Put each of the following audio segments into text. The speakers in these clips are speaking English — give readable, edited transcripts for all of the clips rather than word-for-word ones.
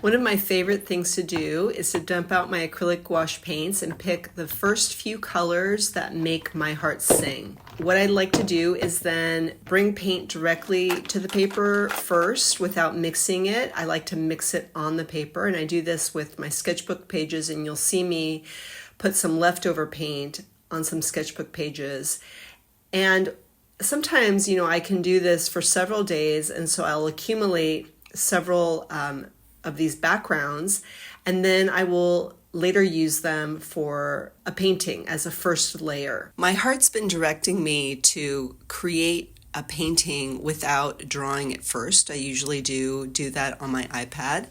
One of my favorite things to do is to dump out my acrylic gouache paints and pick the first few colors that make my heart sing. What I like to do is then bring paint directly to the paper first without mixing it. I like to mix it on the paper, and I do this with my sketchbook pages, and you'll see me put some leftover paint on some sketchbook pages. And sometimes, I can do this for several days, and so I'll accumulate several of these backgrounds, and then I will later use them for a painting as a first layer. My heart's been directing me to create a painting without drawing it first. I usually do that on my iPad.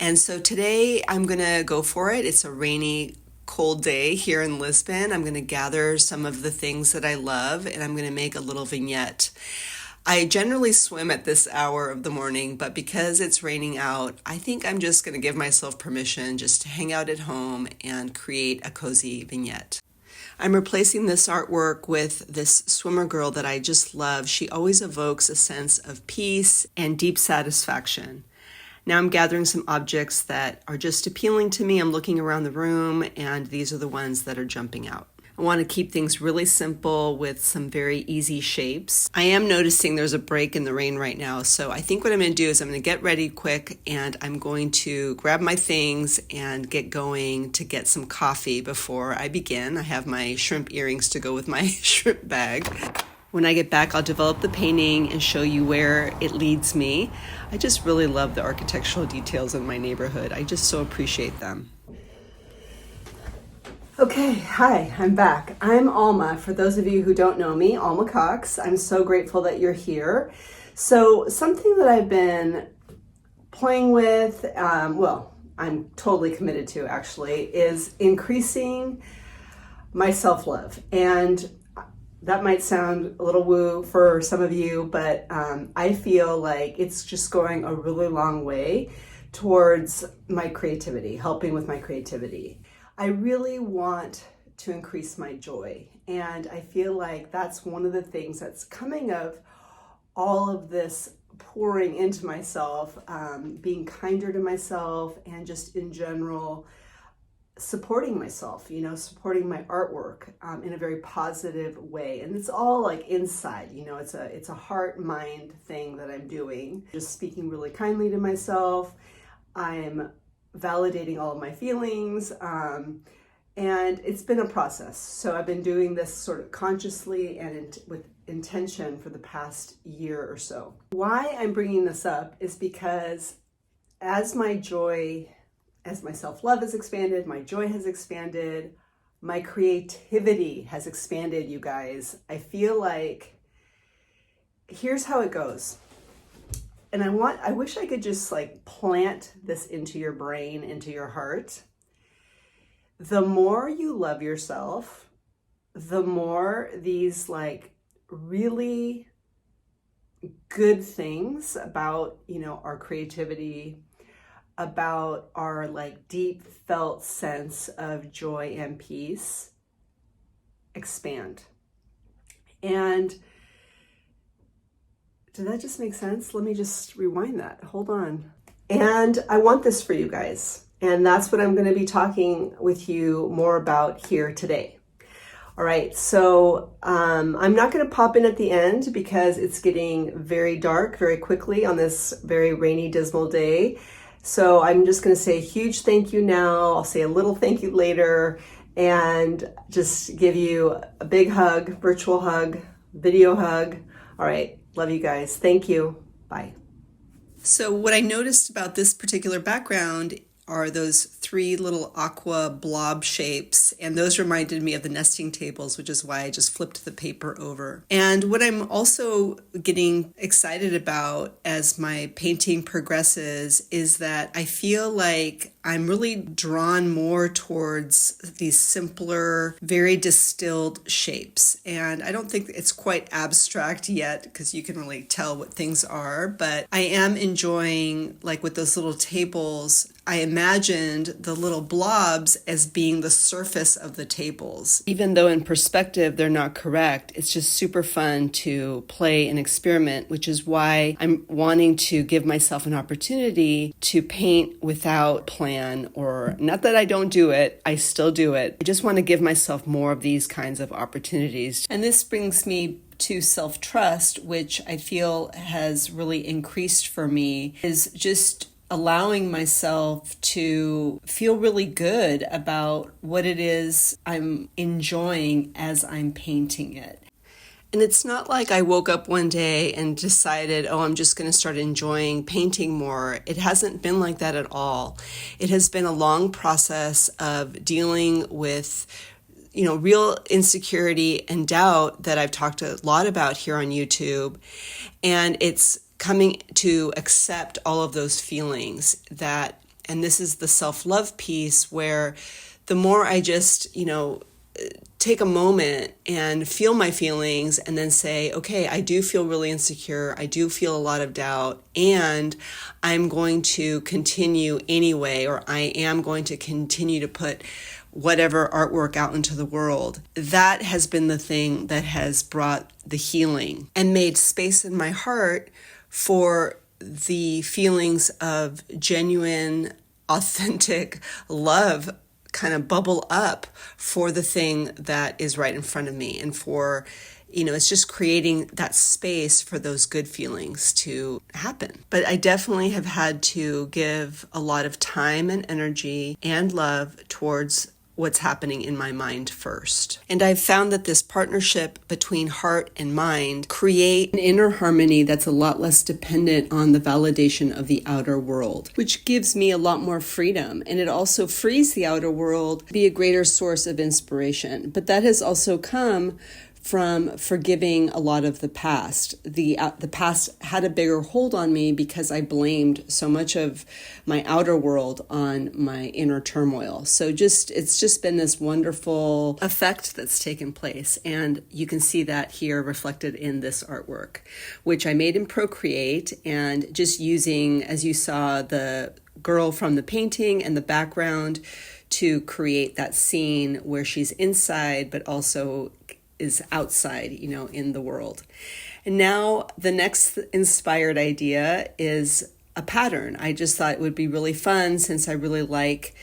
And so today I'm gonna go for it. It's a rainy, cold day here in Lisbon. I'm gonna gather some of the things that I love, and I'm gonna make a little vignette. I generally swim at this hour of the morning, but because it's raining out, I think I'm just going to give myself permission just to hang out at home and create a cozy vignette. I'm replacing this artwork with this swimmer girl that I just love. She always evokes a sense of peace and deep satisfaction. Now I'm gathering some objects that are just appealing to me. I'm looking around the room, and these are the ones that are jumping out. I want to keep things really simple with some very easy shapes. I am noticing there's a break in the rain right now, so I think what I'm going to do is I'm going to get ready quick, and I'm going to grab my things and get going to get some coffee before I begin. I have my shrimp earrings to go with my shrimp bag. When I get back, I'll develop the painting and show you where it leads me. I just really love the architectural details in my neighborhood. I just so appreciate them. Okay, hi, I'm back. I'm Alma. For those of you who don't know me, Alma Cox. I'm so grateful that you're here. So something that I've been playing with, I'm totally committed to actually, is increasing my self-love. And that might sound a little woo for some of you, but I feel like it's just going a really long way towards my creativity, helping with my creativity. I really want to increase my joy, and I feel like that's one of the things that's coming of all of this pouring into myself, being kinder to myself, and just in general supporting myself, supporting my artwork in a very positive way. And it's all like inside, it's a heart mind thing that I'm doing, just speaking really kindly to myself. I'm validating all of my feelings, and it's been a process. So I've been doing this sort of consciously and with intention for the past year or so. Why I'm bringing this up is because as my self-love has expanded, my joy has expanded, my creativity has expanded, you guys. I feel like, here's how it goes. And I wish I could just like plant this into your brain, into your heart. The more you love yourself, the more these like really good things about, our creativity, about our like deep felt sense of joy and peace expand. And did that just make sense? Let me just rewind that. Hold on. And I want this for you guys. And that's what I'm going to be talking with you more about here today. All right. So I'm not going to pop in at the end because it's getting very dark very quickly on this very rainy, dismal day. So I'm just going to say a huge thank you now. I'll say a little thank you later, and just give you a big hug, virtual hug, video hug. All right. Love you guys. Thank you. Bye. So what I noticed about this particular background are those three little aqua blob shapes, and those reminded me of the nesting tables, which is why I just flipped the paper over. And what I'm also getting excited about as my painting progresses is that I feel like I'm really drawn more towards these simpler, very distilled shapes. And I don't think it's quite abstract yet because you can really tell what things are, but I am enjoying, like with those little tables, I imagine imagined the little blobs as being the surface of the tables. Even though in perspective they're not correct, it's just super fun to play and experiment, which is why I'm wanting to give myself an opportunity to paint without plan, or not that I don't do it, I still do it. I just want to give myself more of these kinds of opportunities. And this brings me to self-trust, which I feel has really increased for me, is just allowing myself to feel really good about what it is I'm enjoying as I'm painting it. And it's not like I woke up one day and decided, oh, I'm just going to start enjoying painting more. It hasn't been like that at all. It has been a long process of dealing with real insecurity and doubt that I've talked a lot about here on YouTube. And it's coming to accept all of those feelings and this is the self-love piece, where the more I just, take a moment and feel my feelings and then say, okay, I do feel really insecure. I do feel a lot of doubt, and I'm going to continue anyway, or I am going to continue to put whatever artwork out into the world. That has been the thing that has brought the healing and made space in my heart for the feelings of genuine, authentic love kind of bubble up for the thing that is right in front of me. And for, it's just creating that space for those good feelings to happen. But I definitely have had to give a lot of time and energy and love towards what's happening in my mind first. And I've found that this partnership between heart and mind create an inner harmony that's a lot less dependent on the validation of the outer world, which gives me a lot more freedom. And it also frees the outer world to be a greater source of inspiration. But that has also come from forgiving a lot of the past. The past had a bigger hold on me because I blamed so much of my outer world on my inner turmoil. So it's just been this wonderful effect that's taken place. And you can see that here reflected in this artwork, which I made in Procreate, and just using, as you saw, the girl from the painting and the background to create that scene where she's inside, but also is outside, in the world. And now the next inspired idea is a pattern. I just thought it would be really fun, since I really like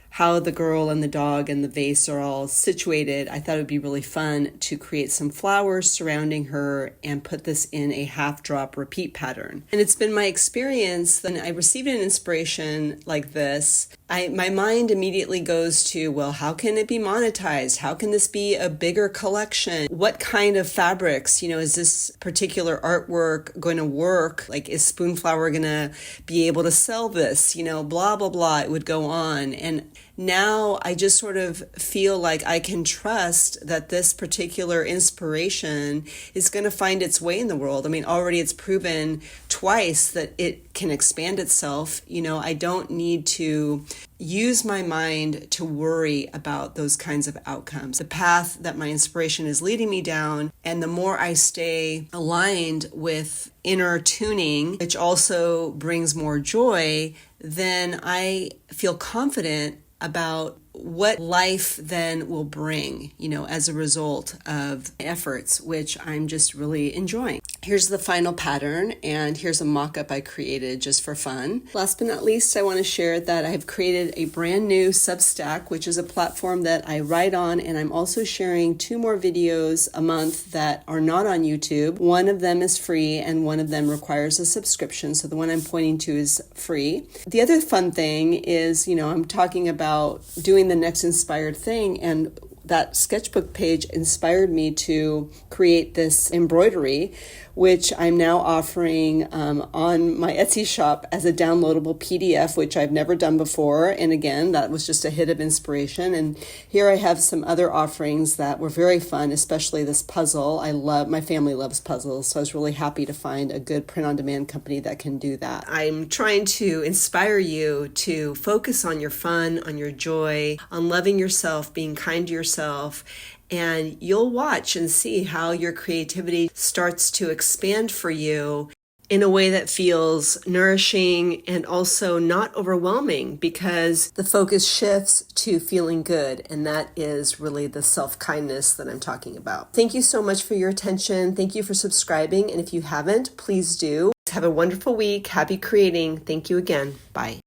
how the girl and the dog and the vase are all situated. I thought it would be really fun to create some flowers surrounding her and put this in a half drop repeat pattern. And it's been my experience that when I receive an inspiration like this, my mind immediately goes to, well, how can it be monetized? How can this be a bigger collection? What kind of fabrics, is this particular artwork going to work? Like, is Spoonflower going to be able to sell this? Blah, blah, blah. It would go on. And now I just sort of feel like I can trust that this particular inspiration is going to find its way in the world. I mean, already it's proven twice that it can expand itself. I don't need to use my mind to worry about those kinds of outcomes. The path that my inspiration is leading me down, and the more I stay aligned with inner tuning, which also brings more joy, then I feel confident about what life then will bring, as a result of efforts, which I'm just really enjoying. Here's the final pattern, and here's a mock-up I created just for fun. Last but not least, I want to share that I have created a brand new Substack, which is a platform that I write on, and I'm also sharing 2 more videos a month that are not on YouTube. One of them is free, and one of them requires a subscription, so the one I'm pointing to is free. The other fun thing is, I'm talking about doing the next inspired thing, and that sketchbook page inspired me to create this embroidery, which I'm now offering on my Etsy shop as a downloadable PDF, which I've never done before. And again, that was just a hit of inspiration. And here I have some other offerings that were very fun, especially this puzzle. My family loves puzzles, so I was really happy to find a good print-on-demand company that can do that. I'm trying to inspire you to focus on your fun, on your joy, on loving yourself, being kind to yourself, and you'll watch and see how your creativity starts to expand for you in a way that feels nourishing and also not overwhelming, because the focus shifts to feeling good, and that is really the self-kindness that I'm talking about. Thank you so much for your attention. Thank you for subscribing, and if you haven't, please do. Have a wonderful week. Happy creating. Thank you again. Bye.